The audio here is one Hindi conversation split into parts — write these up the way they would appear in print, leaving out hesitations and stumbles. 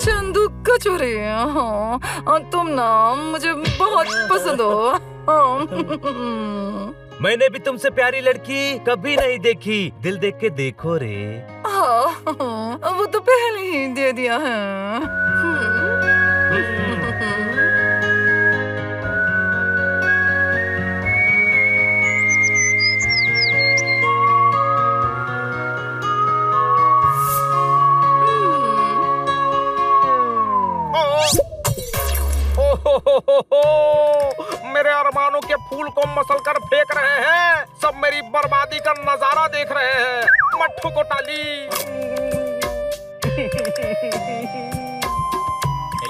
चंदू कचौरी, तुम ना मुझे बहुत पसंद हो। मैंने भी तुमसे प्यारी लड़की कभी नहीं देखी, दिल देख के देखो रे। वो तो पहले ही दे दिया है। मेरे अरमानों के फूल को मसल कर फेंक रहे हैं, सब मेरी बर्बादी का नजारा देख रहे हैं। मट्ठू को टाली।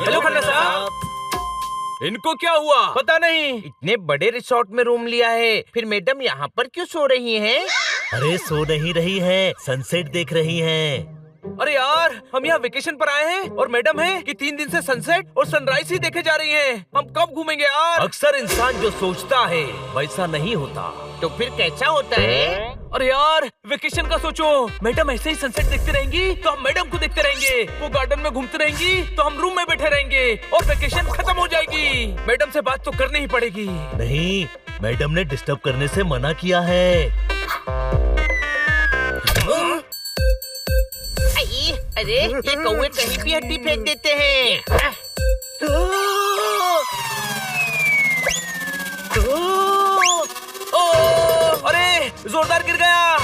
हेलो खन्ना साहब, इनको क्या हुआ? पता नहीं, इतने बड़े रिसोर्ट में रूम लिया है, फिर मैडम यहाँ पर क्यों सो रही हैं? अरे सो नहीं रही है, सनसेट देख रही हैं। अरे यार, हम यहाँ वेकेशन पर आए हैं और मैडम है कि 3 दिन से सनसेट और सनराइज ही देखे जा रही हैं। हम कब घूमेंगे यार? अक्सर इंसान जो सोचता है वैसा नहीं होता। तो फिर कैसा होता है? अरे यार, वेकेशन का सोचो, मैडम ऐसे ही सनसेट देखते रहेंगी तो हम मैडम को देखते रहेंगे, वो गार्डन में घूमती रहेंगी तो हम रूम में बैठे रहेंगे और वेकेशन खत्म हो जाएगी। मैडम से बात तो करनी ही पड़ेगी। नहीं, मैडम ने डिस्टर्ब करने से मना किया है। अरे ये कौवे कहीं भी हड्डी फेंक देते हैं। अरे जोरदार गिर गया।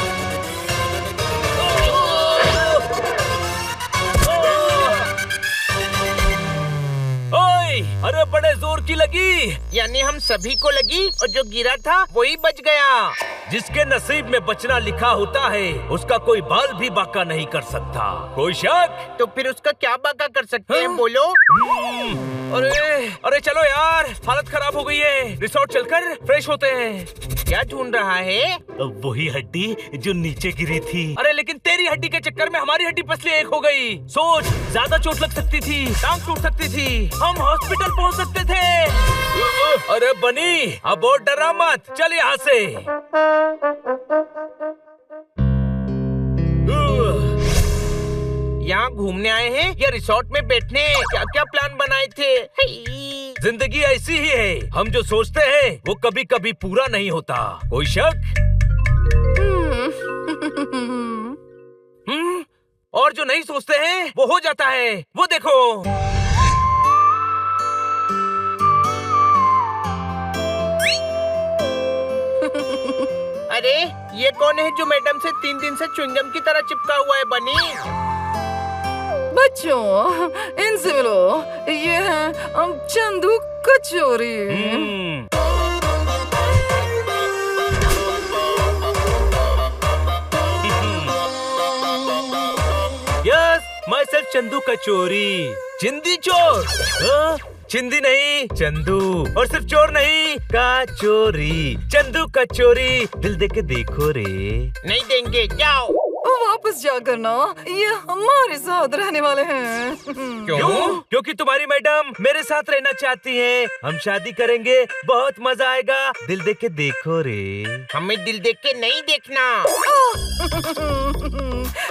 ओए, अरे बड़े जोर की लगी। यानी हम सभी को लगी और जो गिरा था वही बच गया। जिसके नसीब में बचना लिखा होता है उसका कोई बाल भी बाका नहीं कर सकता। कोई शक? तो फिर उसका क्या बाका कर सकते हैं, बोलो? अरे चलो यार, हालत खराब हो गई है, रिसोर्ट चलकर फ्रेश होते हैं। क्या ढूंढ रहा है? वही हड्डी जो नीचे गिरी थी। अरे लेकिन तेरी हड्डी के चक्कर में हमारी हड्डी पसली एक हो गई। सोच, ज्यादा चोट लग सकती थी, टांग टूट सकती थी, हम हॉस्पिटल पहुंच सकते थे। अरे बनी, अब और डरा मत, चल यहाँ से। यहाँ घूमने आए हैं या रिसोर्ट में बैठने? क्या क्या प्लान बनाए थे? जिंदगी ऐसी ही है, हम जो सोचते हैं वो कभी कभी पूरा नहीं होता। कोई शक? और जो नहीं सोचते हैं वो हो जाता है, वो देखो। अरे ये कौन है जो मैडम से 3 दिन से च्युइंगम की तरह चिपका हुआ है, बनी? बच्चों, इनसे मिलो, ये है चंदू कचौरी। यस, मैं सिर्फ चंदू कचौरी। चिंदी चोर? चिंदी नहीं, चंदू। और सिर्फ चोर नहीं, कचौरी। चंदू कचौरी, दिल दे के देखो रे। नहीं देंगे, जाओ। वापस जा करना, ये हमारे साथ रहने वाले हैं। क्यों? क्योंकि तुम्हारी मैडम मेरे साथ रहना चाहती हैं। हम शादी करेंगे, बहुत मजा आएगा, दिल देख के देखो रे। हमें दिल देख के नहीं देखना।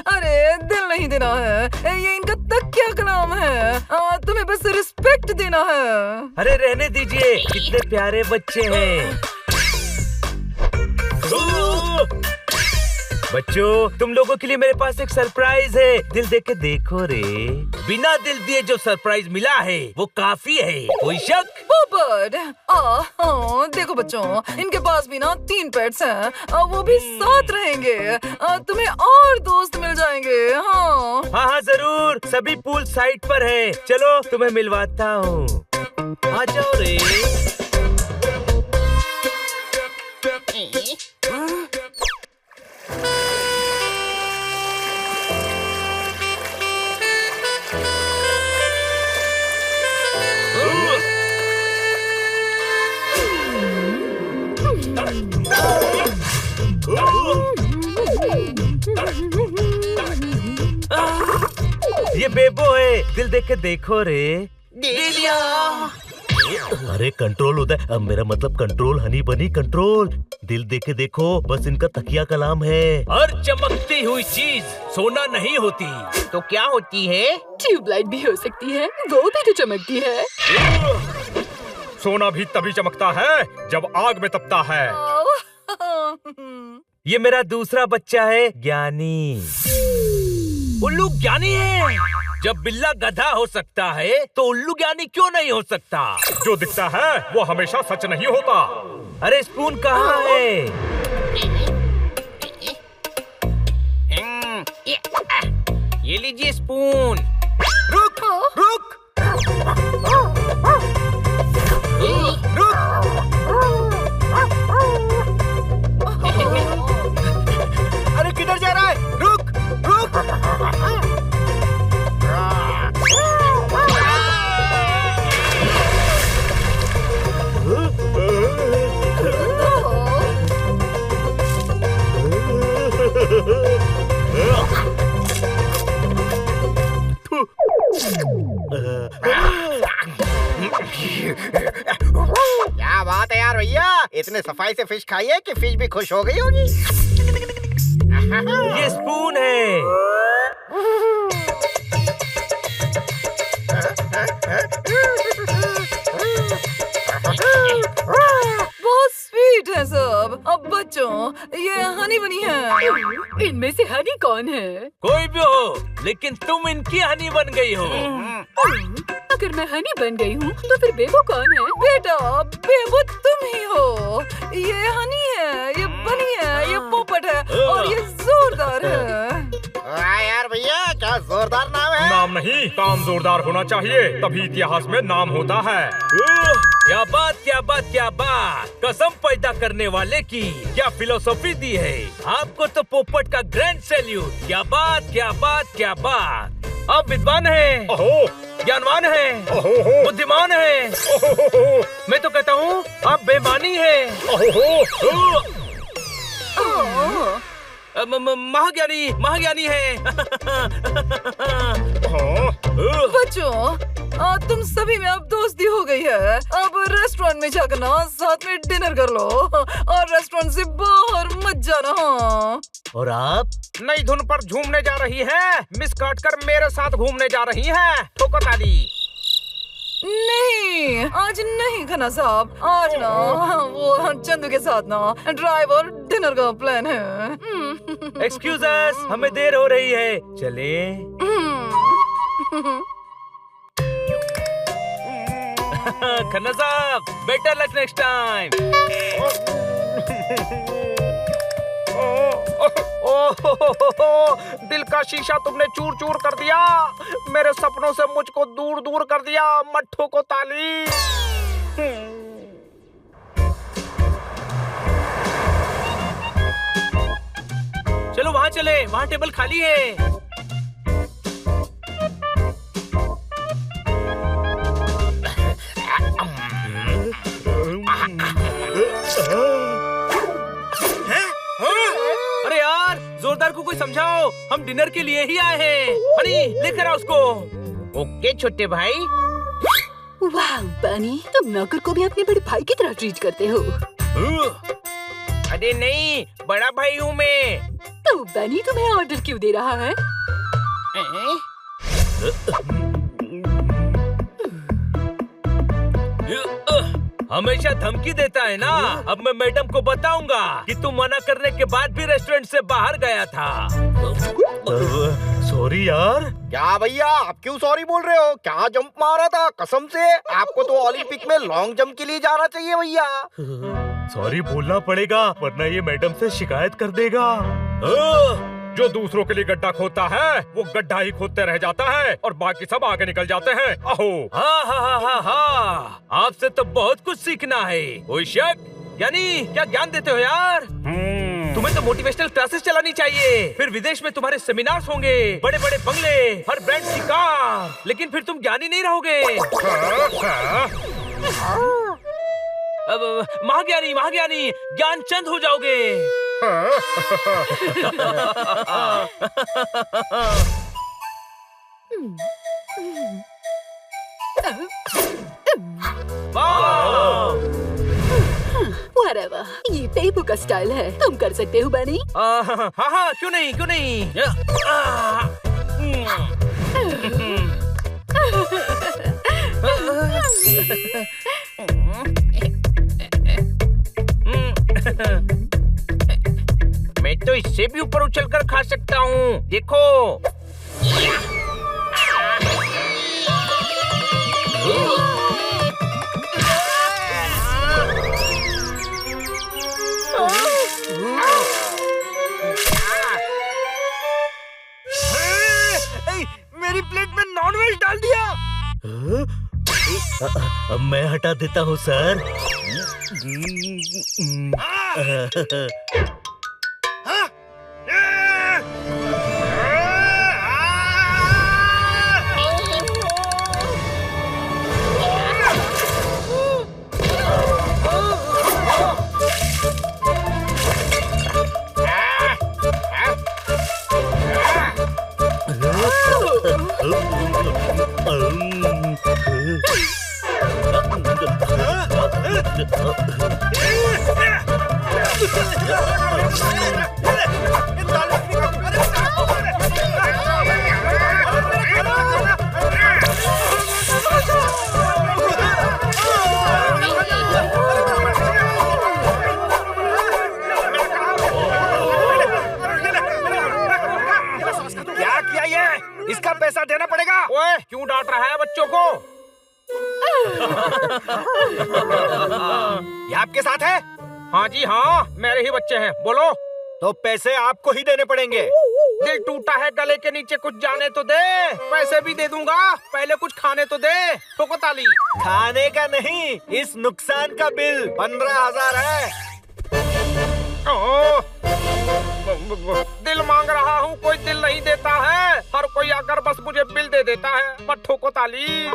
अरे दिल नहीं देना है, ये इनका तकिया का नाम है, तुम्हें बस रिस्पेक्ट देना है। अरे रहने दीजिए, कितने प्यारे बच्चे हैं। बच्चों, तुम लोगों के लिए मेरे पास एक सरप्राइज है, दिल देख के देखो रे। बिना दिल दिए जो सरप्राइज मिला है वो काफी है। कोई शक? पोपट, देखो बच्चों, इनके पास भी ना 3 पेट्स हैं, वो भी साथ रहेंगे, तुम्हें और दोस्त मिल जाएंगे। हाँ जरूर, सभी पूल साइड पर है, चलो तुम्हें मिलवाता हूँ, आ जाओ रे। ये बेबो है, दिल देख के देखो रे। दे दिया। अरे कंट्रोल होता है, अब मेरा मतलब कंट्रोल हनी बनी कंट्रोल। दिल देके देखो, बस इनका तकिया कलाम है। हर चमकती हुई चीज सोना नहीं होती। तो क्या होती है? ट्यूबलाइट भी हो सकती है, वो भी तो चमकती है। सोना भी तभी चमकता है जब आग में तपता है। ये मेरा दूसरा बच्चा है ज्ञानी। उल्लू ज्ञानी है। जब बिल्ला गधा हो सकता है तो उल्लू ज्ञानी क्यों नहीं हो सकता? जो दिखता है वो हमेशा सच नहीं होता। अरे स्पून कहाँ है? ये लीजिए स्पून। रुक रुक अरे किधर जा रहा है? रुक रुक। क्या बात है यार भैया, इतने सफाई से फिश खाई है कि फिश भी खुश हो गई होगी। ये स्पून है। बहुत स्वीट है सब। अब बच्चों, ये हनी बनी है। इनमें से हनी कौन है? कोई भी हो, लेकिन तुम इनकी हनी बन गई हो। अगर मैं हनी बन गई हूँ तो फिर बेबो कौन है? बेटा, बेबो तुम ही हो। ये हनी है, ये बनी है, ये पोपट है और ये जोरदार है। वाह यार भैया, क्या जोरदार नाम है। नाम नहीं, काम जोरदार होना चाहिए, तभी इतिहास में नाम होता है। क्या बात क्या बात क्या बात। कसम पैदा करने वाले की क्या फिलोसॉफी दी है। आपको तो पोपट का ग्रैंड सैल्यूट। क्या बात क्या बात क्या बात। आप विद्वान हैं, ओहो, ज्ञानवान हैं, ओहो, बुद्धिमान हैं। ओहो, मैं तो कहता हूँ आप बेमानी हैं। ओहो, महाज्ञानी महाज्ञानी है। बच्चों, तुम सभी में अब दोस्ती हो गई है। अब रेस्टोरेंट में जाकर ना साथ में डिनर कर लो और रेस्टोरेंट से बाहर मत जाना। और आप? नई धुन पर झूमने जा रही है। मिस काटकर मेरे साथ घूमने जा रही है। ठोकर ताली। नहीं, आज नहीं खन्ना साहब। आज ना वो चंदू के साथ ना ड्राइव और डिनर का प्लान है। एक्सक्यूज अस, हमें देर हो रही है, चले। खन्ना साहब, बेटर लक नेक्स्ट टाइम। दिल का शीशा तुमने चूर चूर कर दिया। मेरे सपनों से मुझको दूर दूर कर दिया। मट्ठों को ताली। चलो वहाँ चले, वहाँ टेबल खाली है। अरे यार, जोरदार को कोई समझाओ, हम डिनर के लिए ही आए हैं। हनी, लेकर आओ उसको। ओके छोटे भाई। वाह बनी, तुम नौकर को भी अपने बड़े भाई की तरह ट्रीट करते हो। अरे नहीं, बड़ा भाई हूँ मैं। तो बनी तुम्हें ऑर्डर क्यों दे रहा है? हमेशा धमकी देता है ना। अब मैं मैडम को बताऊंगा कि तुम मना करने के बाद भी रेस्टोरेंट से बाहर गया था। सॉरी यार। क्या भैया, आप क्यों सॉरी बोल रहे हो? क्या जंप मारा था, कसम से। आपको तो ओलंपिक में लॉन्ग जंप के लिए जाना चाहिए भैया। सॉरी बोलना पड़ेगा, वरना ये मैडम से शिकायत कर देगा। जो दूसरों के लिए गड्ढा खोदता है वो गड्ढा ही खोदते रह जाता है और बाकी सब आगे निकल जाते हैं। अहो, हाँ हाँ हाँ हाँ हाँ, आपसे तो बहुत कुछ सीखना है। कोई शक? यानी क्या ज्ञान देते हो यार। तुम्हें तो मोटिवेशनल क्लासेस चलानी चाहिए। फिर विदेश में तुम्हारे सेमिनार्स होंगे, बड़े बड़े बंगले, हर ब्रांड की कार। लेकिन फिर तुम ज्ञानी नहीं रहोगे। अब महाज्ञानी महाज्ञानी ज्ञान चंद हो जाओगे। Whatever. ये पेपू का स्टाइल है, तुम कर सकते हो बनी। हाँ हाँ, क्यों नहीं क्यों नहीं। मैं तो इससे भी ऊपर उछलकर खा सकता हूँ, देखो। मेरी प्लेट में नॉनवेज डाल दिया। अब मैं हटा देता हूँ सर। क्या किया ये? इसका पैसा देना पड़ेगा। ओए, क्यों डांट रहा है बच्चों को? ये आपके साथ है? हाँ जी हाँ, मेरे ही बच्चे हैं। बोलो। तो पैसे आपको ही देने पड़ेंगे। दिल टूटा है, गले के नीचे कुछ जाने तो दे। पैसे भी दे दूंगा, पहले कुछ खाने तो दे। ठोको ताली। खाने का नहीं, इस नुकसान का बिल 15,000 है। ओह, दिल मांग रहा हूँ, कोई दिल नहीं देता है। हर कोई आकर बस मुझे बिल दे देता है। मत ठोको ताली।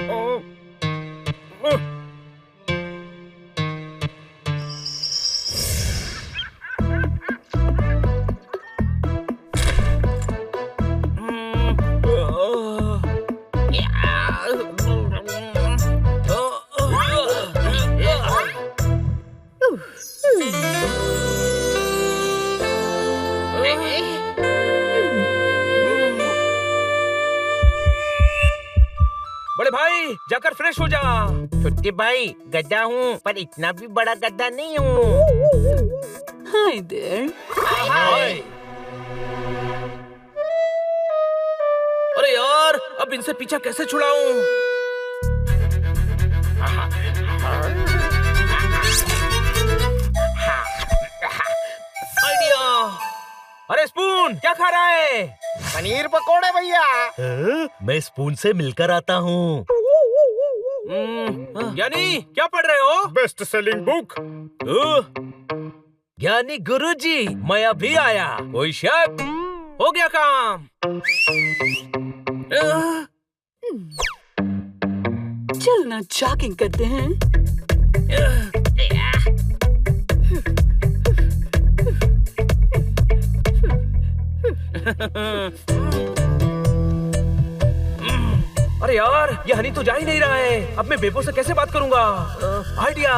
ओह, बड़े भाई जाकर फ्रेश हो जा। छोटे भाई, गधा हूँ पर इतना भी बड़ा गधा नहीं हूँ। Hi there. अरे यार, अब इनसे पीछा कैसे छुड़ाऊं? आइडिया। अरे स्पून, क्या खा रहा है? पनीर पकोड़े भैया। मैं स्पून से मिलकर आता हूँ। ज्ञानी, क्या पढ़ रहे हो? Best selling book. ज्ञानी गुरुजी, मैं अभी आया। कोई शक? हो गया काम। चलना जॉगिंग करते हैं। अरे यार, ये हनी तो जा ही नहीं रहा है। अब मैं बेबो से कैसे बात करूंगा? आइडिया।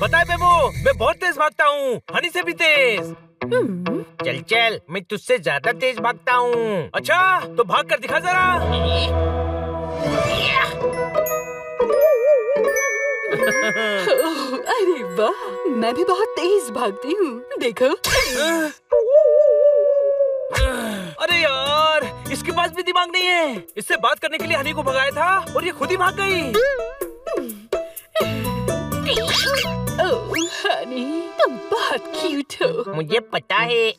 पता है बेबो, मैं बहुत तेज भागता हूँ, हनी से भी तेज। चल चल, मैं तुझसे ज्यादा तेज भागता हूँ। अच्छा, तो भाग कर दिखा जरा। अरे वाह, मैं भी बहुत तेज भागती हूँ, देखो। अरे यार, इसके पास भी दिमाग नहीं है। इससे बात करने के लिए हनी को भगाया था और ये खुद ही भाग गई। ओह हनी, तुम बहुत क्यूट हो। मुझे पता है।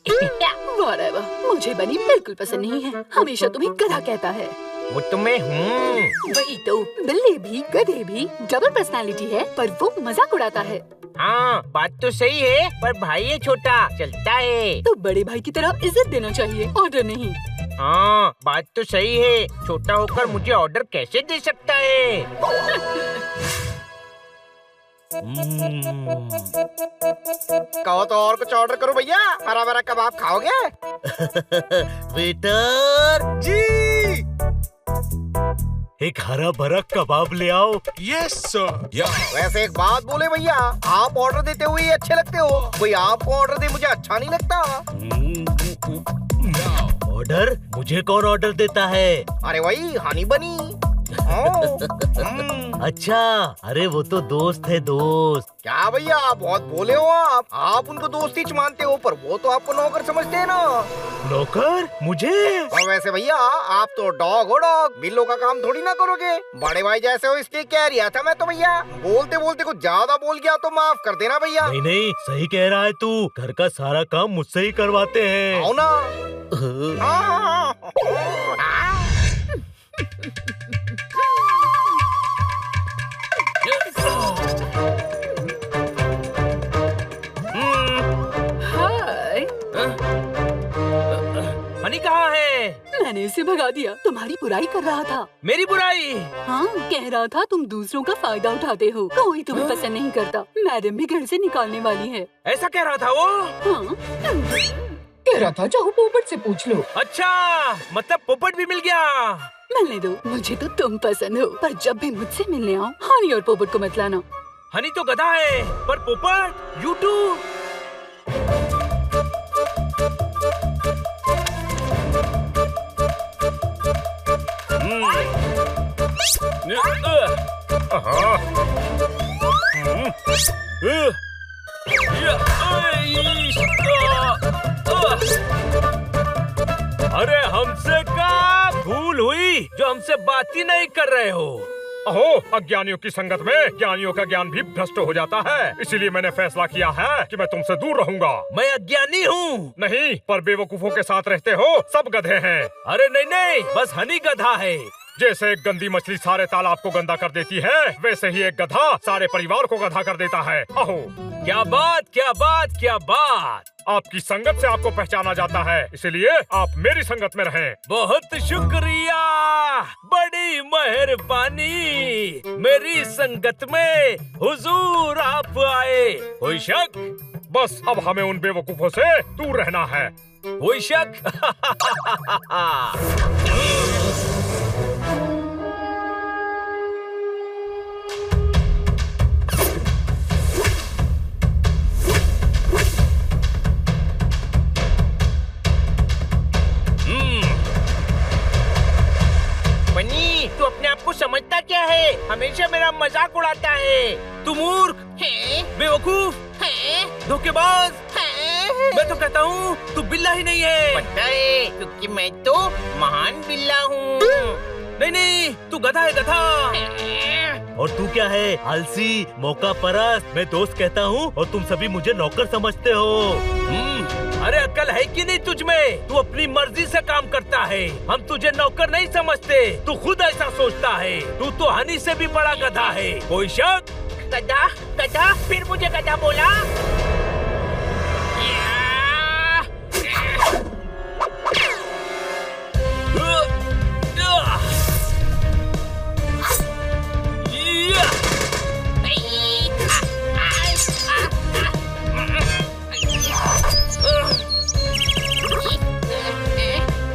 Whatever, मुझे बनी बिल्कुल पसंद नहीं है। हमेशा तुम्हें गधा कहता है। वो तो मैं हूँ। वही तो, बिल्ली भी गधे भी डबल पर्सनालिटी है, पर वो मजाक उड़ाता है। हाँ, बात तो सही है, पर भाई है छोटा, चलता है। तो बड़े भाई की तरह इज्जत देना चाहिए, ऑर्डर नहीं। हाँ, बात तो सही है। छोटा होकर मुझे ऑर्डर कैसे दे सकता है? कहो तो और कुछ ऑर्डर करो भैया। हरा भरा कबाब खाओगे? वेटर जी। एक हरा भरा कबाब ले आओ। Yes sir. वैसे एक बात बोले भैया, आप ऑर्डर देते हुए ही अच्छे लगते हो, कोई आपको ऑर्डर दे मुझे अच्छा नहीं लगता। ऑर्डर? मुझे कौन ऑर्डर देता है? अरे वही हनी बनी। अच्छा, अरे वो तो दोस्त है, दोस्त। क्या भैया बहुत बोले हो आप उनको दोस्ती च मानते हो, पर वो तो आपको नौकर समझते हैं ना। नौकर? मुझे? और वैसे भैया आप तो डॉग हो, डॉग बिल्लो का काम थोड़ी ना करोगे। बड़े भाई जैसे हो इसलिए कह रिया था मैं तो भैया। बोलते बोलते कुछ ज्यादा बोल गया तो माफ कर देना भैया। नहीं नहीं, सही कह रहा है तू, घर का सारा काम मुझसे ही करवाते हैं। आओ ना। हाय। हनी कहाँ है? मैंने इसे भगा दिया, तुम्हारी बुराई कर रहा था। मेरी बुराई? हाँ, कह रहा था तुम दूसरों का फायदा उठाते हो, कोई तुम्हें पसंद नहीं करता। मैडम भी घर से निकालने वाली है। ऐसा कह रहा था वो? हाँ, कह रहा था जाओ पोपट से पूछ लो। अच्छा, मतलब पोपट भी मिल गया। मिलने दो, मुझे तो तुम पसंद हो, पर जब भी मुझसे मिलने आओ हनी और पोपट को मत लाना। हनी तो गधा है, पर पोपट यूट्यूब। अरे हमसे क्या भूल हुई जो हमसे बात ही नहीं कर रहे हो? अहो, अज्ञानियों की संगत में ज्ञानियों का ज्ञान भी भ्रष्ट हो जाता है, इसीलिए मैंने फैसला किया है कि मैं तुमसे दूर रहूंगा। मैं अज्ञानी हूँ? नहीं, पर बेवकूफों के साथ रहते हो, सब गधे हैं। अरे नहीं नहीं, बस हनी गधा है। जैसे एक गंदी मछली सारे तालाब को गंदा कर देती है, वैसे ही एक गधा सारे परिवार को गधा कर देता है। अहो, क्या बात क्या बात क्या बात। आपकी संगत से आपको पहचाना जाता है, इसलिए आप मेरी संगत में रहें। बहुत शुक्रिया, बड़ी मेहरबानी। मेरी संगत में हुजूर आप आए। कोई शक? बस अब हमें उन बेवकूफों से दूर रहना है। कोई शक? बनी, तू अपने आप को समझता क्या है? हमेशा मेरा मजाक उड़ाता है। तू मूर्ख है? बेवकूफ है? धोखेबाज। है? मैं तो कहता हूँ तू बिल्ला ही नहीं है। पता है, क्योंकि मैं तो महान बिल्ला हूँ। नहीं नहीं, तू गधा है, गधा। और तू क्या है? आलसी, मौका परस्त। मैं दोस्त कहता हूँ और तुम सभी मुझे नौकर समझते हो। अरे अक्ल है कि नहीं तुझ में? तू अपनी मर्जी से काम करता है, हम तुझे नौकर नहीं समझते। तू खुद ऐसा सोचता है। तू तो हनी से भी बड़ा गधा है। कोई शक? गधा? गधा? फिर मुझे गधा बोला?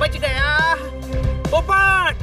बच गया। पोपट!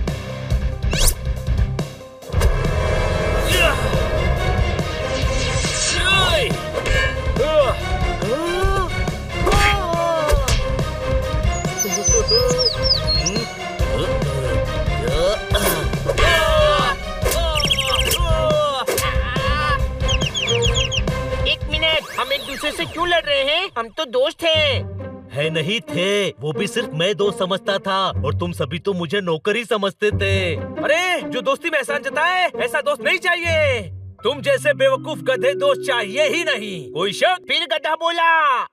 एक मिनट, हम एक दूसरे से क्यों लड़ रहे हैं? हम तो दोस्त हैं। है नहीं थे, वो भी सिर्फ मैं दोस्त समझता था और तुम सभी तो मुझे नौकर ही समझते थे। अरे जो दोस्ती में एहसान जताए, ऐसा दोस्त नहीं चाहिए। तुम जैसे बेवकूफ गधे दोस्त चाहिए ही नहीं। कोई शक? फिर गधा बोला।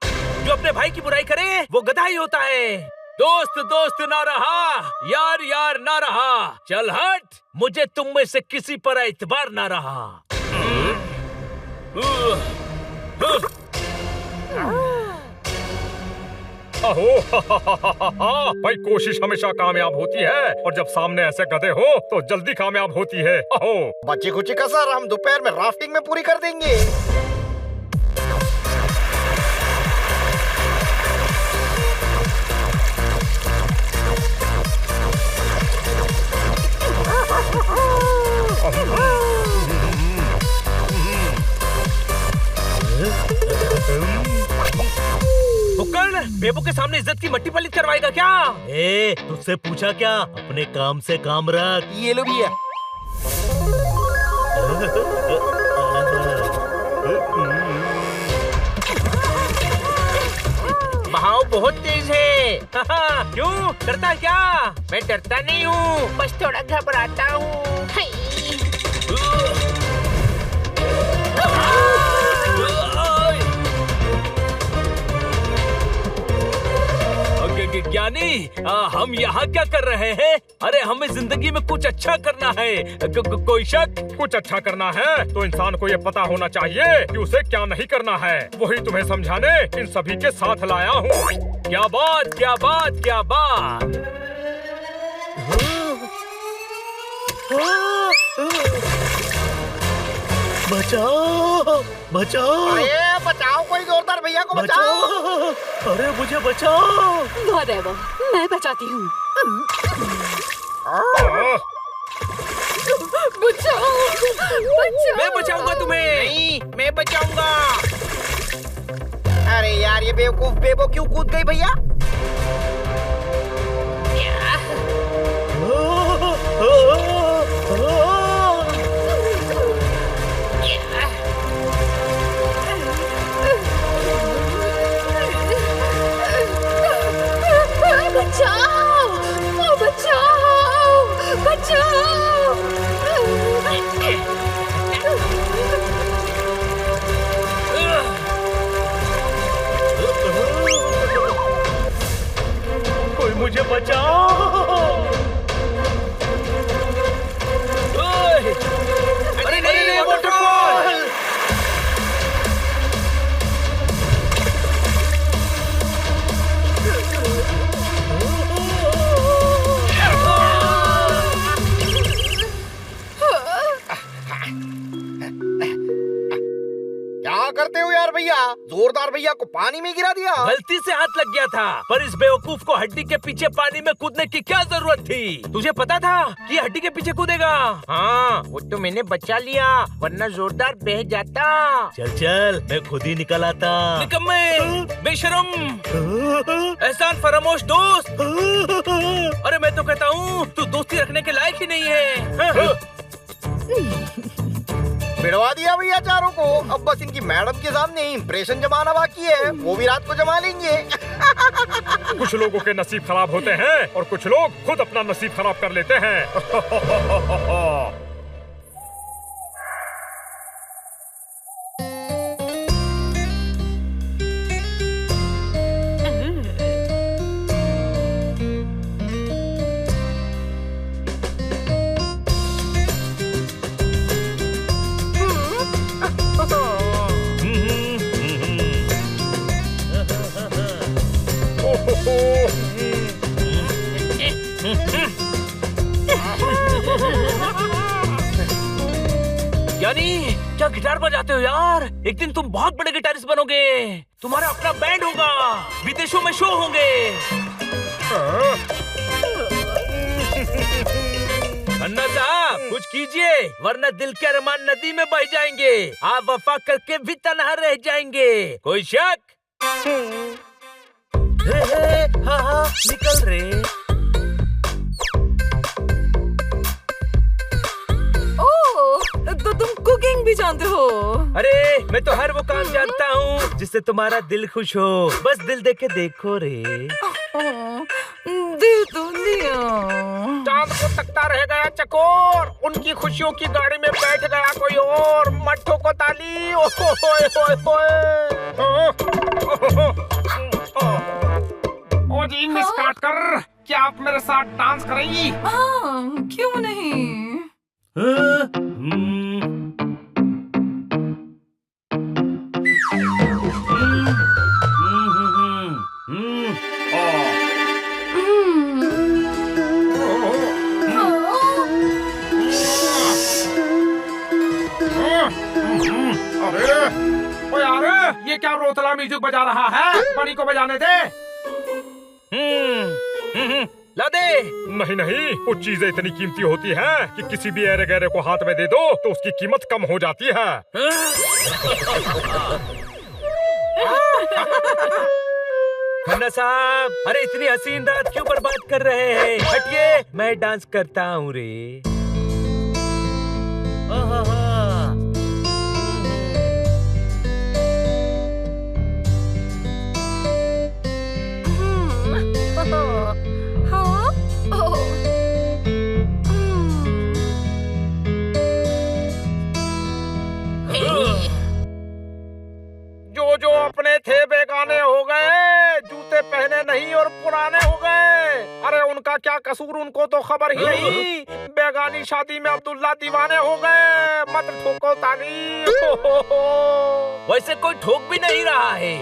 जो अपने भाई की बुराई करे वो गधा ही होता है। दोस्त दोस्त ना रहा, यार यार ना रहा। चल हट, मुझे तुम में से किसी पर एतबार ना रहा। अहो, भाई कोशिश हमेशा कामयाब होती है और जब सामने ऐसे गधे हो तो जल्दी कामयाब होती है। अहो, बच्ची कुची कसर हम दोपहर में राफ्टिंग में पूरी कर देंगे। बेबो के सामने इज्जत की मट्टी पलीत करवाएगा क्या? ए, तुझसे पूछा क्या? अपने काम से काम रख। ये लो भैया। बहाव बहुत तेज है। क्यों? डरता है क्या? मैं डरता नहीं हूँ, बस थोड़ा घबराता हूँ। हाय। ज्ञानी, हम यहाँ क्या कर रहे हैं? अरे हमें जिंदगी में कुछ अच्छा करना है। कोई शक? कुछ अच्छा करना है तो इंसान को ये पता होना चाहिए कि उसे क्या नहीं करना है। वही तुम्हें समझाने इन सभी के साथ लाया हूँ। क्या बात, क्या बात, क्या बात। बचाओ, बचाओ, अरे बचाओ, कोई जोरदार भैया को बचाओ। बचाओ। अरे मुझे बचाओ। Whatever, मैं बचाती हूँ। बचाओ, बचाओ। मैं बचाऊंगा तुम्हें। नहीं, मैं बचाऊंगा। अरे यार, ये बेवकूफ बेबो क्यों कूद गई भैया? बचाओ, बचाओ, बचाओ। कोई मुझे बचाओ। अरे नहीं, वाटरफॉल। क्या करते हो यार भैया? जोरदार भैया को पानी में गिरा दिया। गलती से हाथ लग गया था, पर इस बेवकूफ को हड्डी के पीछे पानी में कूदने की क्या जरूरत थी? तुझे पता था कि हड्डी के पीछे कूदेगा? हाँ, वो तो मैंने बचा लिया, वरना जोरदार बह जाता। चल चल, मैं खुद ही निकल आता। निकम्मे, बेशरम, एहसान फरामोश दोस्त। अरे मैं तो कहता हूँ तू दोस्ती रखने के लायक ही नहीं है। भिड़वा दिया भैया चारों को। अब बस इनकी मैडम के सामने इंप्रेशन जमाना बाकी है, वो भी रात को जमा लेंगे। कुछ लोगों के नसीब खराब होते हैं और कुछ लोग खुद अपना नसीब खराब कर लेते हैं। यानी क्या गिटार बजाते हो यार? एक दिन तुम बहुत बड़े गिटारिस्ट बनोगे। तुम्हारा अपना बैंड होगा, विदेशों में शो होंगे। अन्ना साहब कुछ कीजिए, वरना दिल के अरमान नदी में बह जाएंगे। आप वफा करके भी तन्हा रह जाएंगे। कोई शक? हाँ, निकल रहे। तो तुम कुकिंग भी जानते हो? अरे मैं तो हर वो काम जानता हूँ जिससे तुम्हारा दिल खुश हो। बस दिल दे के देखो रे। दिल तो दिया। चांद को तकता रह गया चकोर, उनकी खुशियों की गाड़ी में बैठ गया कोई और। मट्ठों को ताली। ओ जी मिस काटकर, क्या आप मेरे साथ डांस करेंगी? हाँ, क्यों नहीं? अरे ये क्या रोतला म्यूजिक बजा रहा है? बड़ी को बजाने दे। ला दे। नहीं नहीं, कुछ चीजें इतनी कीमती होती हैं कि किसी भी ऐरे गैरे को हाथ में दे दो तो उसकी कीमत कम हो जाती है। खन्ना साहब, अरे इतनी हसीन रात क्यों बर्बाद कर रहे हैं? हटिए, मैं डांस करता हूँ रे। जो जो अपने थे बेगाने हो गए, जूते पहने नहीं और पुराने हो गए। अरे उनका क्या कसूर, उनको तो खबर ही नहीं। बेगानी शादी में अब्दुल्ला दीवाने हो गए। मत ठोको ताली। वैसे कोई ठोक भी नहीं रहा है।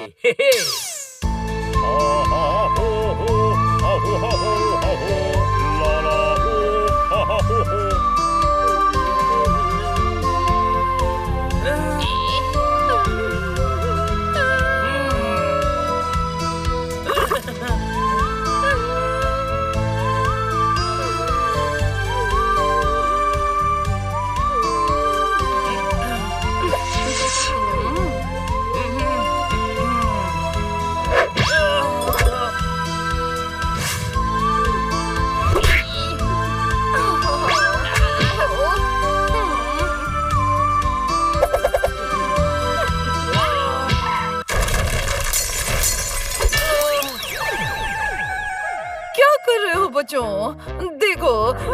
बच्चों देखो,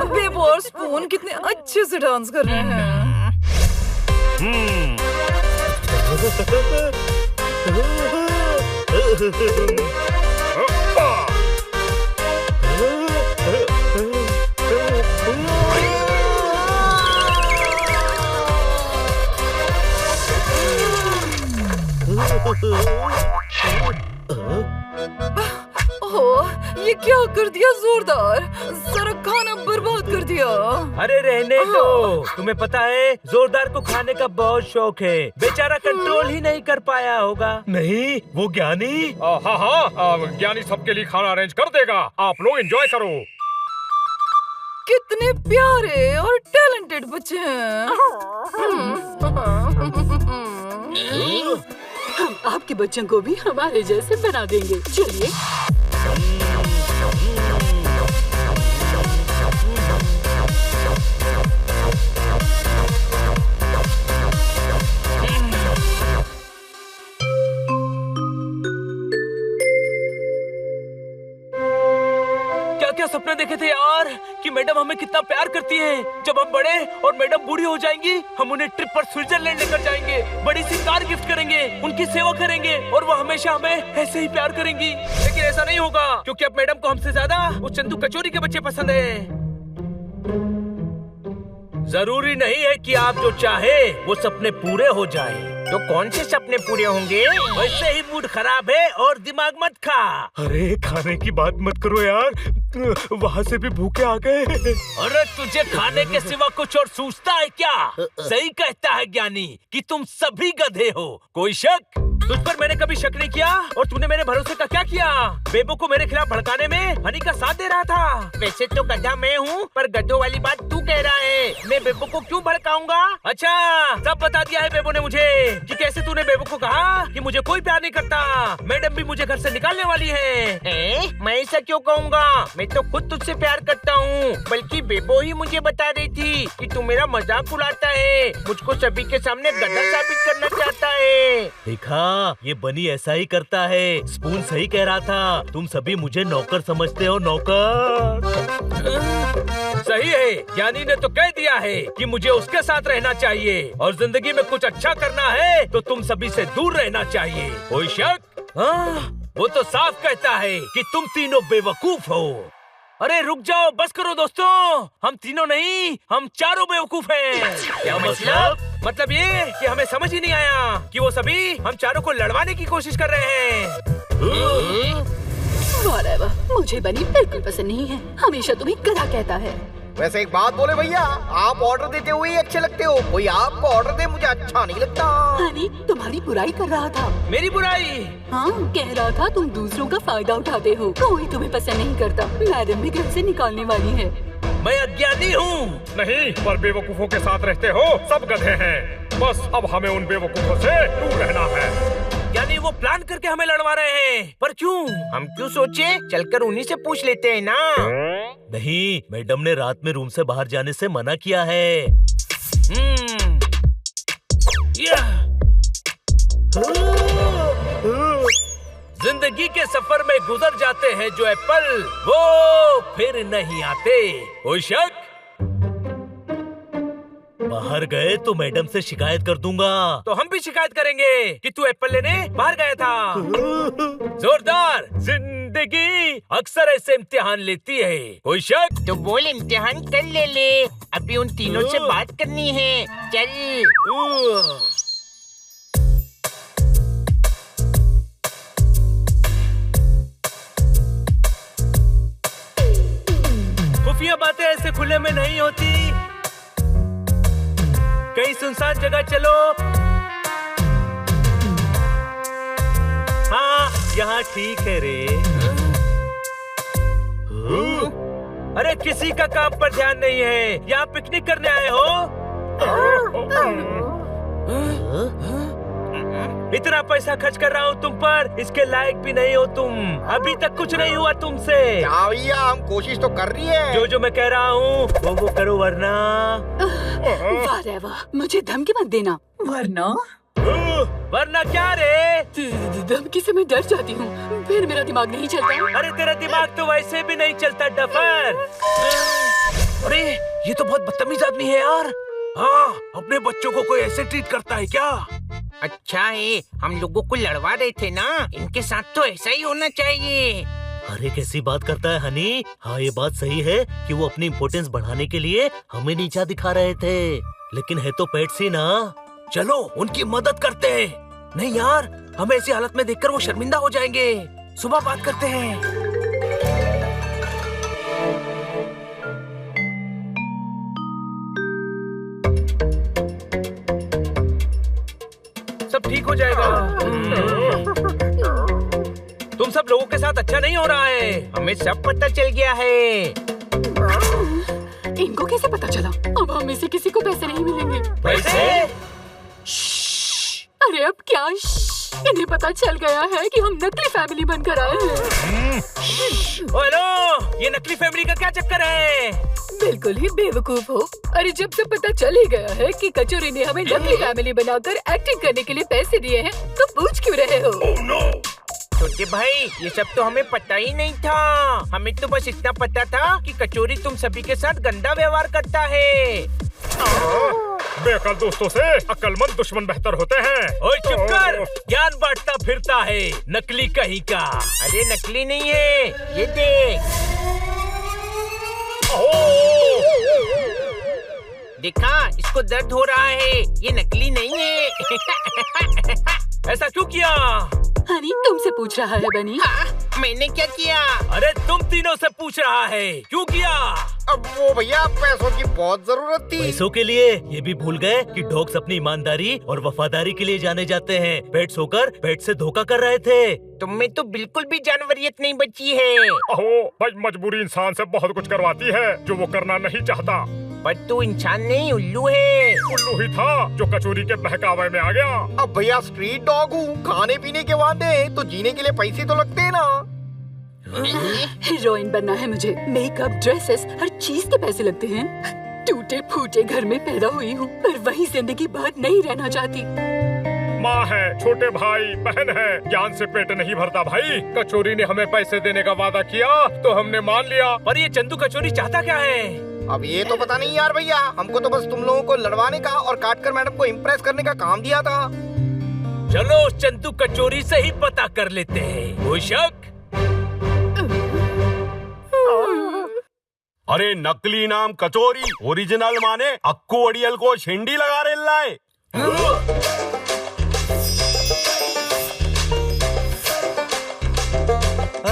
बेबो और स्पून कितने अच्छे से डांस कर रहे हैं। ये क्या कर दिया जोरदार, सारा खाना बर्बाद कर दिया। अरे रहने दो, तुम्हें पता है जोरदार को खाने का बहुत शौक है, बेचारा कंट्रोल ही नहीं कर पाया होगा। नहीं, वो ज्ञानी। हाँ, ज्ञानी सबके लिए खाना अरेंज कर देगा, आप लोग एंजॉय करो। कितने प्यारे और टैलेंटेड बच्चे हैं। हम आपके बच्चों को भी हमारे जैसे बना देंगे। चलिए। क्या सपने देखे थे यार कि मैडम हमें कितना प्यार करती है। जब हम बड़े और मैडम बूढ़ी हो जाएंगी, हम उन्हें ट्रिप पर स्विट्जरलैंड लेकर जाएंगे, बड़ी सी कार गिफ्ट करेंगे, उनकी सेवा करेंगे और वो हमेशा हमें ऐसे ही प्यार करेंगी। लेकिन ऐसा नहीं होगा, क्योंकि अब मैडम को हमसे ज्यादा उस चंदू कचौरी के बच्चे पसंद है। जरूरी नहीं है कि आप जो चाहे वो सपने पूरे हो जाए। तो कौन से सपने पूरे होंगे? वैसे ही मूड खराब है और दिमाग मत खा। अरे खाने की बात मत करो यार, वहाँ से भी भूखे आ गए। अरे तुझे खाने के सिवा कुछ और सूझता है क्या? सही कहता है ज्ञानी कि तुम सभी गधे हो। कोई शक? तुझ पर मैंने कभी शक नहीं किया और तूने मेरे भरोसे का क्या किया? बेबो को मेरे खिलाफ भड़काने में हनी का साथ दे रहा था। वैसे तो गधा मैं हूँ, पर गधों वाली बात तू कह रहा है। मैं बेबो को क्यों भड़काऊंगा? अच्छा, सब बता दिया है बेबो ने मुझे कि कैसे तूने बेबो को कहा कि मुझे कोई प्यार नहीं करता, मैडम भी मुझे घर से निकालने वाली है। मैं ऐसा क्यों कहूँगा? मैं तो खुद तुझसे प्यार करता हूँ, बल्कि बेबो ही मुझे बता रही थी कि तू मेरा मजाक उड़ाता है, मुझको सभी के सामने गधा साबित करना चाहता है। देखा, ये बनी ऐसा ही करता है। स्पून सही कह रहा था, तुम सभी मुझे नौकर समझते हो। नौकर सही है, ज्ञानी ने तो कह दिया है कि मुझे उसके साथ रहना चाहिए और जिंदगी में कुछ अच्छा करना है तो तुम सभी से दूर रहना चाहिए। कोई शक? हाँ, वो तो साफ कहता है कि तुम तीनों बेवकूफ हो। अरे रुक जाओ, बस करो दोस्तों, हम तीनों नहीं, हम चारों बेवकूफ हैं। क्या मतलब? मतलब ये कि हमें समझ ही नहीं आया कि वो सभी हम चारों को लड़वाने की कोशिश कर रहे हैं। Whatever, मुझे बनी बिल्कुल पसंद नहीं है, हमेशा तुम्हें गधा कहता है। वैसे एक बात बोले भैया, आप ऑर्डर देते हुए ही अच्छे लगते हो, कोई आपको ऑर्डर दे मुझे अच्छा नहीं लगता। हनी तुम्हारी बुराई कर रहा था। मेरी बुराई? हाँ, कह रहा था तुम दूसरों का फायदा उठाते हो, कोई तुम्हें पसंद नहीं करता, मैडम भी घर से निकालने वाली है। मैं अज्ञानी हूँ। नहीं, पर बेवकूफों के साथ रहते हो, सब गधे हैं। बस अब हमें उन बेवकूफों से दूर रहना है। यानी वो प्लान करके हमें लड़वा रहे हैं, पर क्यों? हम क्यों सोचे, चलकर उन्हीं से पूछ लेते हैं ना। नहीं, मैडम ने रात में रूम से बाहर जाने से मना किया है। जिंदगी के सफर में गुजर जाते हैं जो एप्पल, वो फिर नहीं आते। कोई शक? बाहर गए तो मैडम से शिकायत कर दूंगा। तो हम भी शिकायत करेंगे कि तू एप्पल लेने बाहर गया था। जोरदार। जिंदगी अक्सर ऐसे इम्तिहान लेती है। कोई शक? तो बोल, इम्तिहान कर ले। अभी उन तीनों से बात करनी है। चल। खुफिया बातें ऐसे खुले में नहीं होती। कहीं सुनसान जगह चलो। हाँ, यहाँ ठीक है रे। अरे किसी का काम पर ध्यान नहीं है, यहाँ पिकनिक करने आए हो। इतना पैसा खर्च कर रहा हूँ तुम पर, इसके लायक भी नहीं हो तुम। अभी तक कुछ नहीं हुआ तुमसे। क्या भैया, हम कोशिश तो कर रही है। जो मैं कह रहा हूँ वो करो, वरना वाह रे वाह, मुझे धमकी मत देना। वरना क्या रे? धमकी से मैं डर जाती हूँ, फिर मेरा दिमाग नहीं चलता। अरे तेरा दिमाग तो वैसे भी नहीं चलता डफर। अरे ये तो बहुत बदतमीज आदमी है यार। हाँ, अपने बच्चों को कोई ऐसे ट्रीट करता है क्या? अच्छा है, हम लोगों को लड़वा रहे थे ना, इनके साथ तो ऐसा ही होना चाहिए। अरे कैसी बात करता है हनी। हाँ, ये बात सही है कि वो अपनी इम्पोर्टेंस बढ़ाने के लिए हमें नीचा दिखा रहे थे, लेकिन है तो पेट्स ही ना। चलो उनकी मदद करते हैं। नहीं यार, हमें ऐसी हालत में देखकर वो शर्मिंदा हो जाएंगे। सुबह बात करते हैं। सब ठीक हो जाएगा। तुम सब लोगों के साथ अच्छा नहीं हो रहा है, हमें सब पता चल गया है। इनको कैसे पता चला? अब हम में से किसी को पैसे नहीं मिलेंगे। पैसे? अरे अब क्या? इन्हें पता चल गया है कि हम नकली फैमिली बनकर आए हैं। हेलो, ये नकली फैमिली का क्या चक्कर है? बिल्कुल ही बेवकूफ हो। अरे जब से पता चल ही गया है कि कचोरी ने हमें नकली फैमिली बनाकर एक्टिंग करने के लिए पैसे दिए हैं, तो पूछ क्यों रहे हो? छोटे भाई, ये सब तो हमें पता ही नहीं था। हमें तो बस इतना पता था कि कचोरी तुम सभी के साथ गंदा व्यवहार करता है। बेअकल दोस्तों से अक्लमंद दुश्मन बेहतर होते हैं। ओए चुप कर, ज्ञान बांटता फिरता है, नकली कहीं का। अरे नकली नहीं है, ये देख। देखा, इसको दर्द हो रहा है, ये नकली नहीं है। ऐसा क्यों किया? हनी तुमसे पूछ रहा है बनी। मैंने क्या किया? अरे तुम तीनों से पूछ रहा है, क्यों किया? अब वो भैया, पैसों की बहुत जरूरत थी। पैसों के लिए? ये भी भूल गए कि डॉग्स अपनी ईमानदारी और वफादारी के लिए जाने जाते हैं। पेट्स होकर पेट से धोखा कर रहे थे। तुम में तो बिल्कुल भी जानवरियत नहीं बची है। अहो, भाई मजबूरी इंसान से बहुत कुछ करवाती है जो वो करना नहीं चाहता। पर तू इंसान नहीं, उल्लू है। उल्लू ही था जो कचोरी के बहकावे में आ गया। अब भैया स्ट्रीट डॉग हूँ, खाने पीने के वादे हैं तो जीने के लिए पैसे तो लगते हैं ना। हीरोइन बनना है मुझे। मेकअप, ड्रेसेस, हर चीज के पैसे लगते हैं। टूटे फूटे घर में पैदा हुई हूँ, पर वही जिंदगी भर नहीं रहना चाहती। माँ है, छोटे भाई बहन है, ज्ञान से पेट नहीं भरता भाई। कचोरी ने हमें पैसे देने का वादा किया तो हमने मान लिया। पर ये चंदू कचोरी चाहता क्या है? अब ये तो पता नहीं यार भैया, हमको तो बस तुम लोगों को लड़वाने का और काटकर मैडम को इम्प्रेस करने का काम दिया था। चलो उस चंदू कचोरी से ही पता कर लेते हैं। कोई शक? अरे नकली नाम कचोरी, ओरिजिनल माने अक्कू अड़ियल को छिंडी लगा रे लाए।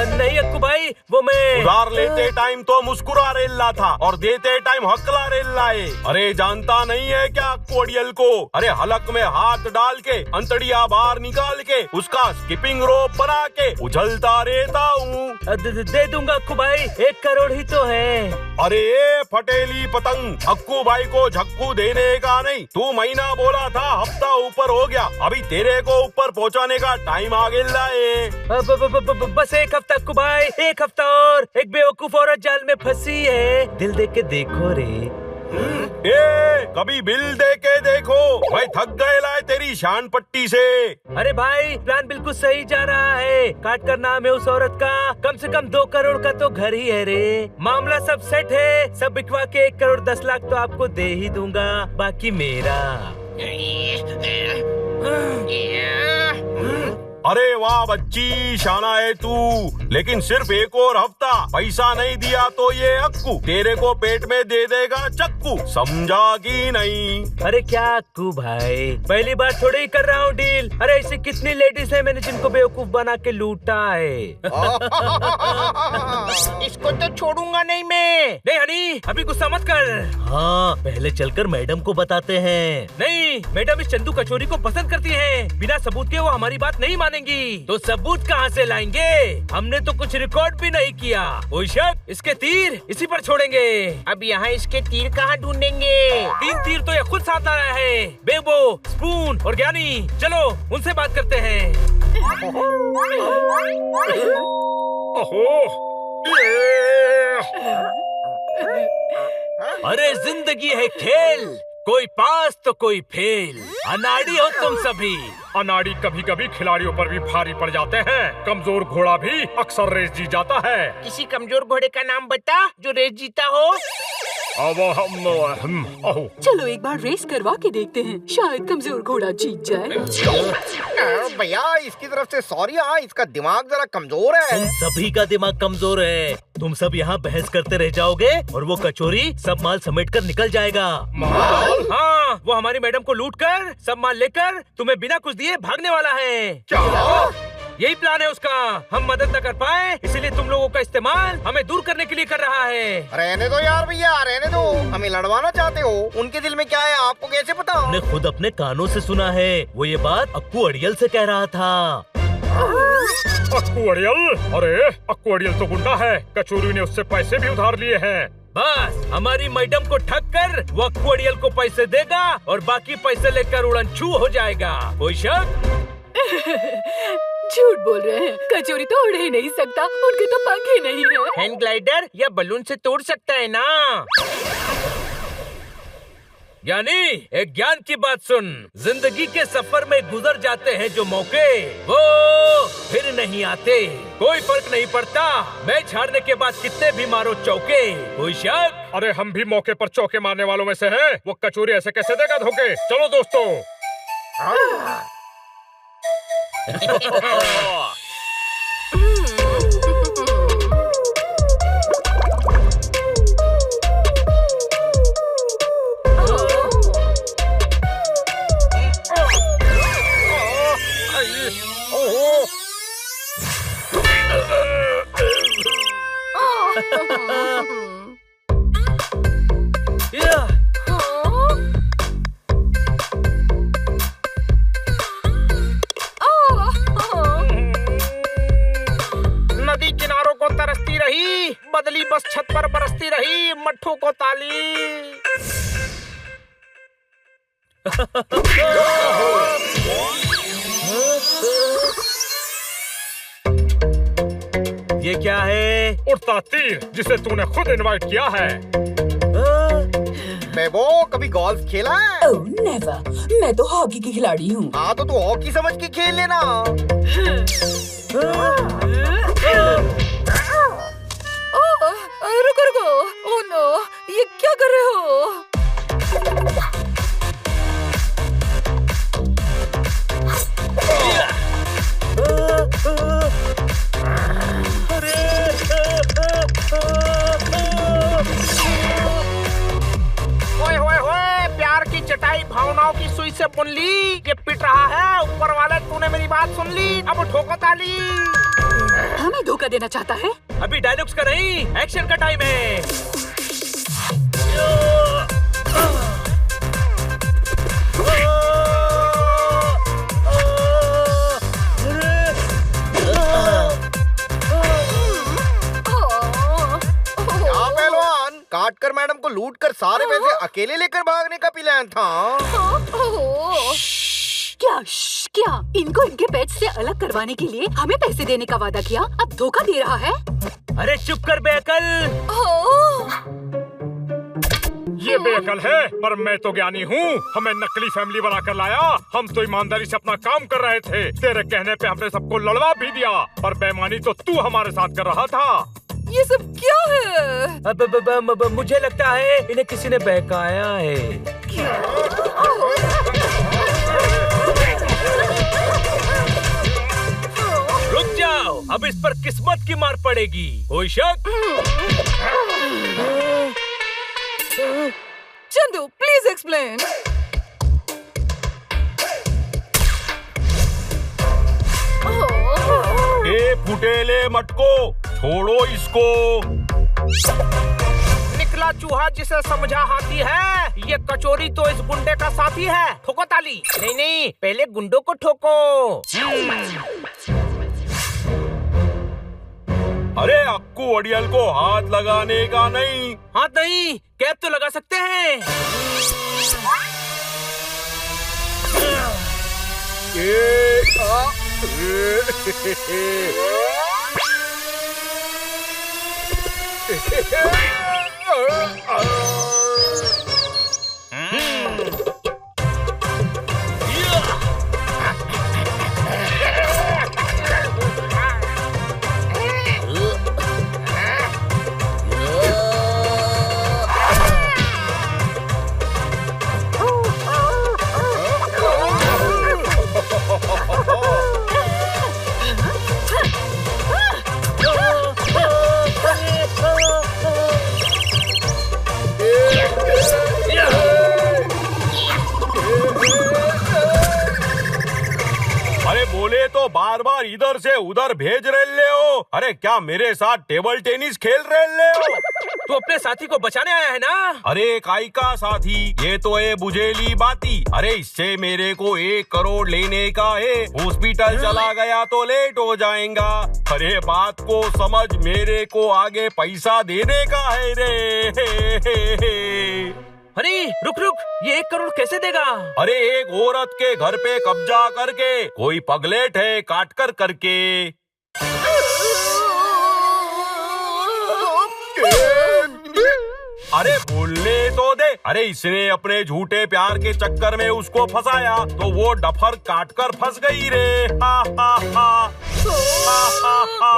नहीं अक्कू भाई, वो मैं उधार लेते टाइम तो मुस्कुरा रेल्ला था और देते टाइम हकला रेल्ला है। अरे जानता नहीं है क्या अक्कू अड़ियल को? अरे हलक में हाथ डाल के अंतड़िया बाहर निकाल के उसका स्किपिंग रोप बना के उछलता रहता हूँ। दे दूंगा अक्कू भाई, 1 करोड़ ही तो है। अरे ये फटेली पतंग, अक्कू भाई को झक्कू देने का नहीं, तू महीना बोला था, हफ्ता ऊपर हो गया, अभी तेरे को ऊपर पहुंचाने का टाइम आ गया है। बस एक हफ्ता अक्कू भाई, एक हफ्ता और। एक बेवकूफ औरत जाल में फंसी है, दिल दे के देखो रे। कभी बिल दे के देखो, मैं थक गए लाए तेरी शान पट्टी से। अरे भाई प्लान बिल्कुल सही जा रहा है, काट कर नाम है उस औरत का, कम से कम 2 करोड़ का तो घर ही है रे। मामला सब सेट है, सब बिकवा के 1 करोड़ 10 लाख तो आपको दे ही दूंगा, बाकी मेरा। अरे वाह बच्ची, शाना है तू, लेकिन सिर्फ 1 और हफ्ता, पैसा नहीं दिया तो ये अक्कू तेरे को पेट में दे देगा चक्कू, समझा कि नहीं? अरे क्या अक्कू भाई, पहली बार थोड़ी ही कर रहा हूँ डील। अरे ऐसी कितनी लेडीज है मैंने जिनको बेवकूफ बना के लूटा है। इसको तो छोड़ूंगा नहीं मैं। नहीं हनी, अभी गुस्सा मत कर। हाँ, पहले चलकर मैडम को बताते हैं। नहीं, मैडम इस चंदू कचोरी को पसंद करती हैं। बिना सबूत के वो हमारी बात नहीं मानेंगी। तो सबूत कहाँ से लाएंगे? हमने तो कुछ रिकॉर्ड भी नहीं किया। कोई शक, इसके तीर इसी पर छोड़ेंगे। अब यहाँ इसके तीर कहाँ ढूंढेंगे? 3 तीर तो ये खुद साथ आ रहा है, बेबो, स्पून और ज्ञानी। चलो उनसे बात करते हैं। अरे जिंदगी है खेल, कोई पास तो कोई फेल। अनाड़ी हो तुम सभी। अनाड़ी कभी कभी खिलाड़ियों पर भी भारी पड़ जाते हैं। कमजोर घोड़ा भी अक्सर रेस जीत जाता है। किसी कमजोर घोड़े का नाम बता जो रेस जीता हो। चलो एक बार रेस करवा के देखते हैं, शायद कमजोर घोड़ा जीत जाए। भैया इसकी तरफ से सॉरी, हाँ इसका दिमाग जरा कमजोर है। तुम सभी का दिमाग कमजोर है, तुम सब यहाँ बहस करते रह जाओगे और वो कचोरी सब माल समेट कर निकल जाएगा। हाँ, वो हमारी मैडम को लूट कर सब माल लेकर तुम्हें बिना कुछ दिए भागने वाला है। क्या? यही प्लान है उसका। हम मदद न कर पाए, इसीलिए तुम लोगों का इस्तेमाल हमें दूर करने के लिए कर रहा है। रहने दो यार भैया, रहने दो। हमें लड़वाना चाहते हो? उनके दिल में क्या है आपको कैसे पता? हमने खुद अपने कानों से सुना है। वो ये बात अक्कू अड़ियल से कह रहा था। अक्कू अड़ियल? अरे अक्कू अड़ियल तो गुंडा है, कचोरी ने उससे पैसे भी उधार लिए हैं। बस हमारी मैडम को ठग कर वो अक्कू अड़ियल को पैसे देगा और बाकी पैसे लेकर उड़न छू हो जाएगा। कोई शक? झूठ बोल रहे हैं, कचोरी तो उड़ ही नहीं सकता, उनके तो पंख ही नहीं है। हैंग ग्लाइडर या बलून से तोड़ सकता है ना। यानी एक ज्ञान की बात सुन, जिंदगी के सफर में गुजर जाते हैं जो मौके, वो फिर नहीं आते। कोई फर्क नहीं पड़ता मैच हारने के बाद कितने भी मारो चौके। कोई शक? अरे हम भी मौके पर चौके मारने वालों में से हैं। वो कचोरी ऐसे कैसे देगा धोखे? चलो दोस्तों। नदी किनारों को तरसती रही, बदली बस छत पर बरसती रही, मट्ठों को ताली। ये क्या है? उड़ता तीर, जिसे तूने खुद इनवाइट किया है। बेबो कभी गोल्फ खेला है? Oh, never. मैं तो हॉकी की खिलाड़ी हूँ। हाँ तो तू हॉकी समझ के खेल लेना। रुको रुको, ओह नो, ये क्या कर रहे हो? ओए होए होए, प्यार की चटाई भावनाओं की सुई से बुन ली। ये पिट रहा है, ऊपर वाले तूने मेरी बात सुन ली, अब ठोको ताली। हमें धोखा देना चाहता है। अभी डायलॉग्स का नहीं, एक्शन का टाइम है। क्या पहलवान, काट कर मैडम को लूट कर सारे पैसे अकेले लेकर भागने का प्लान था। क्या इनको इनके पेट से अलग करवाने के लिए हमें पैसे देने का वादा किया, अब धोखा दे रहा है? अरे चुप कर बेअकल। ये बेअकल है, पर मैं तो ज्ञानी हूँ। हमें नकली फैमिली बना कर लाया। हम तो ईमानदारी से अपना काम कर रहे थे। तेरे कहने पे हमने सबको लड़वा भी दिया, पर बेईमानी तो तू हमारे साथ कर रहा था। ये सब क्या है? अब मुझे लगता है इन्हें किसी ने बहकाया है। रुक जाओ, अब इस पर किस्मत की मार पड़ेगी। कोई शक? Chandu please explain. ए फुटेले मटको, छोड़ो इसको। निकला चूहा जिसे समझा हाथी है। ये कचोरी तो इस गुंडे का साथी है। ठोको ताली। नहीं, पहले गुंडों को ठोको। अरे अक्कू अड़ियल को हाथ लगाने का नहीं। हाथ नहीं, कैप तो लगा सकते हैं। बोले तो बार बार इधर से उधर भेज रहे हो। अरे क्या मेरे साथ टेबल टेनिस खेल रहे हो? तू अपने साथी को बचाने आया है ना? अरे काई का साथी, ये तो है बुझेली बाती। अरे इससे मेरे को 1 करोड़ लेने का है। हॉस्पिटल चला गया तो लेट हो जाएगा। अरे बात को समझ, मेरे को आगे पैसा देने का है रे। अरे रुक, ये 1 करोड़ कैसे देगा? अरे एक औरत के घर पे कब्जा करके कोई पगलेट है काट कर करके। अरे बोलने तो दे। अरे इसने अपने झूठे प्यार के चक्कर में उसको फंसाया तो वो डफर काट कर फंस गई रे। हा हा हा हा हा हा।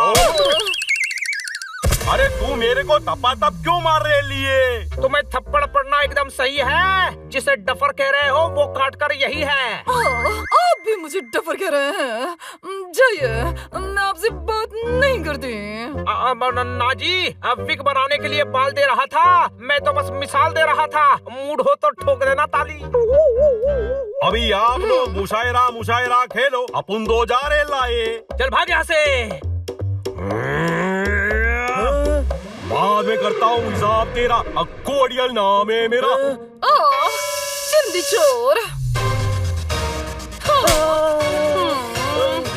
अरे तू मेरे को तपा-तप क्यों मार रहे लिए? तुम्हें थप्पड़ पड़ना एकदम सही है। जिसे डफर कह रहे हो वो काट कर यही है। आप भी मुझे डफर कह रहे हैं? जाइए, मैं आपसे बात नहीं करती। ना जी, विग बनाने के लिए बाल दे रहा था। मैं तो बस मिसाल दे रहा था। मूड हो तो ठोक देना ताली। अभी आप लोग मुशायरा खेलो, अपन 2 जा रहे लाए। चल भाग यहाँ से। बाद में करता हूँ हिसाब तेरा। अक्कू अड़ियल नाम है मेरा। चिंदी चोर।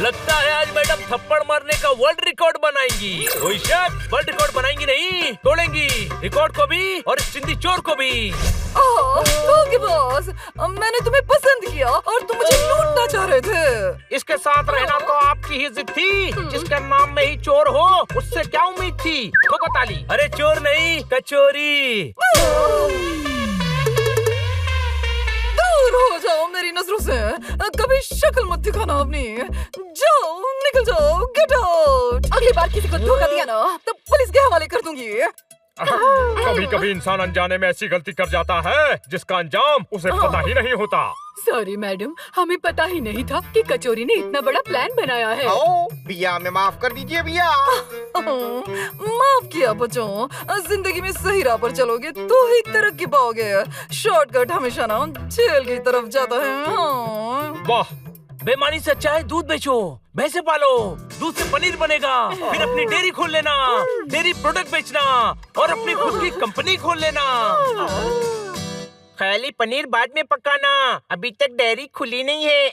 लगता है आज मैडम थप्पड़ मारने का वर्ल्ड रिकॉर्ड बनाएंगी। कोई शक? वर्ल्ड रिकॉर्ड बनाएंगी नहीं, तोड़ेंगी रिकॉर्ड को भी और इस चिंदी चोर को भी। ओके बॉस, मैंने तुम्हें पसंद किया और तुम मुझे लूटना चाह रहे थे। इसके साथ रहना तो आपकी ही जिद थी। जिसके नाम में ही चोर हो, उससे क्या उम्मीद थी? ठोको ताली। अरे चोर नहीं, कचोरी। दूर हो जाओ मेरी नजरों से। कभी शक्ल मत दिखाना अपनी। जाओ, निकल जाओ, गेट आउट। अगली बार किसी को धोखा दिया ना तो पुलिस के हवाले कर दूंगी। कभी कभी इंसान अनजाने में ऐसी गलती कर जाता है जिसका अंजाम उसे पता ही नहीं होता। सॉरी मैडम, हमें पता ही नहीं था कि कचोरी ने इतना बड़ा प्लान बनाया है। भैया, हमें माफ कर दीजिए भैया। माफ किया बच्चों। जिंदगी में सही राह पर चलोगे तो ही तरक्की पाओगे। शॉर्टकट हमेशा ना जेल की तरफ जाता है। वाह, बेईमानी से अच्छा है दूध बेचो, भैंसे पालो, दूध से पनीर बनेगा, फिर अपनी डेयरी खोल लेना, डेयरी प्रोडक्ट बेचना और अपनी खुद की कंपनी खोल लेना। ख्याली पनीर बाद में पकाना, अभी तक डेयरी खुली नहीं है।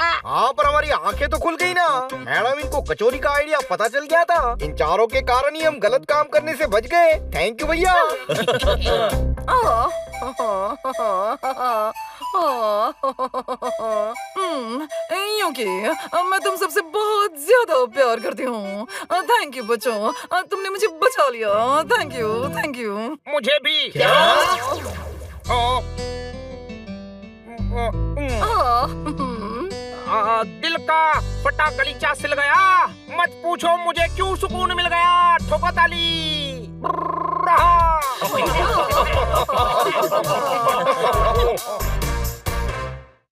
हाँ, पर हमारी आंखें तो खुल गई ना मैडम। इनको कचौरी का आइडिया पता चल गया था। इन चारों के कारण ही हम गलत काम करने से बच गए। थैंक यू भैया। क्योंकि मैं तुम सबसे बहुत ज्यादा प्यार करती हूँ। थैंक यू बच्चों, तुमने मुझे बचा लिया। Thank you, thank you. मुझे भी। दिल का फटा गलीचा सिल गया, मत पूछो मुझे क्यों सुकून मिल गया। ठोको ताली।